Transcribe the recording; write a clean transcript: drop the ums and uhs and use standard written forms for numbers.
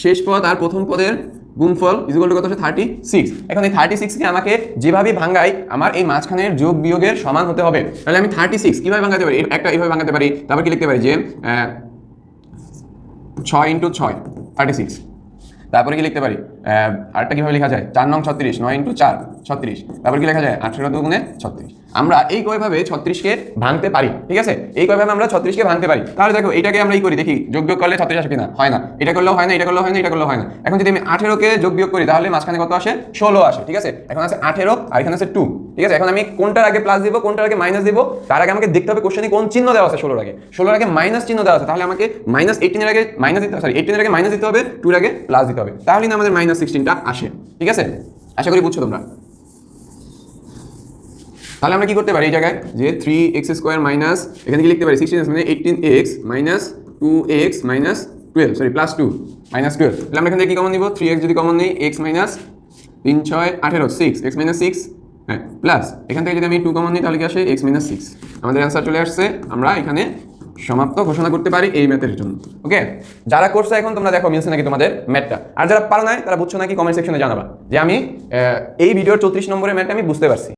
শেষ পদ আর প্রথম পদের গুণফল ইকুয়াল টু কত হচ্ছে 36। এখন এই 36কে আমাকে যেভাবে ভাঙাই আমার এই মাঝখানের যোগ বিয়োগের সমান হতে হবে। তাহলে আমি 36 কিভাবে ভাঙাতে পারি? একটা এইভাবে ভাঙাতে পারি। তারপর কি লিখতে পারি যে 6 × 6 36। তারপরে কি লিখতে পারি আরেকটা কিভাবে লেখা যায় 4 নং 36 9 × 4 36। তারপর কি লেখা যায় 18 দুগুণে 36। আমরা এই কয়ভাবে 36কে ভাঙতে পারি, ঠিক আছে? এই কয়ভাবে আমরা 36কে ভাঙতে পারি। তাহলে দেখো এটাকে আমরা করি দেখি যোগ বিয়োগ করলে 36 আসে কিনা। হয় না, এটা করলেও হয় না, এটা করলেও হয় না, এটা করলেও হয় না। এখন যদি আমি 18কে যোগ বিয়োগ করি তাহলে মাঝখানে কত আসে 16 আসে, ঠিক আছে? এখন আছে 18 আর এখানে আছে 2, ঠিক আছে? এখন আমি কোনটার আগে প্লাস দিব কোনটার আগে মাইনাস দিব তার আগে আমাকে দেখতে হবে কোশ্চেনে কোন চিহ্ন দেওয়া আছে। 16 এর আগে মাইনাস চিহ্ন দেওয়া আছে, তাহলে আমাকে -18 এর আগে মাইনাস দিতে হবে, সরি 18 এর আগে মাইনাস দিতে হবে, 2 এর আগে প্লাস দিতে হবে, তাহলে না আমাদের -16টা আসে, ঠিক আছে? আশা করি বুঝছো তোমরা। তাহলে আমরা কি করতে পারি এই জায়গায় যে 3x² মাইনাস এখানে কি লিখতে পারি 16 মানে 18x minus 2x minus 12 sorry plus 2 minus 12। তাহলে আমরা এখান থেকে কি কমন নিব 3x যদি কমন নেই x মাইনাস 3 6 18 6 x মাইনাস 6 হ্যাঁ প্লাস এখান থেকে যদি আমি 2 কমন নিই তাহলে কি আসে x মাইনাস 6। আমাদের অ্যান্সার চলে আসছে। আমরা এখানে সমাপ্ত ঘোষণা করতে পারি এই ম্যাথের জন্য। ওকে, যারা করছে এখন তোমরা দেখো মিলছে নাকি তোমাদের ম্যাথটা, আর যারা পারো না তারা বুঝছো নাকি কমেন্ট সেকশনে জানাবা যে আমি এই ভিডিওর 34 নম্বরের ম্যাথটা আমি বুঝতে পারছি।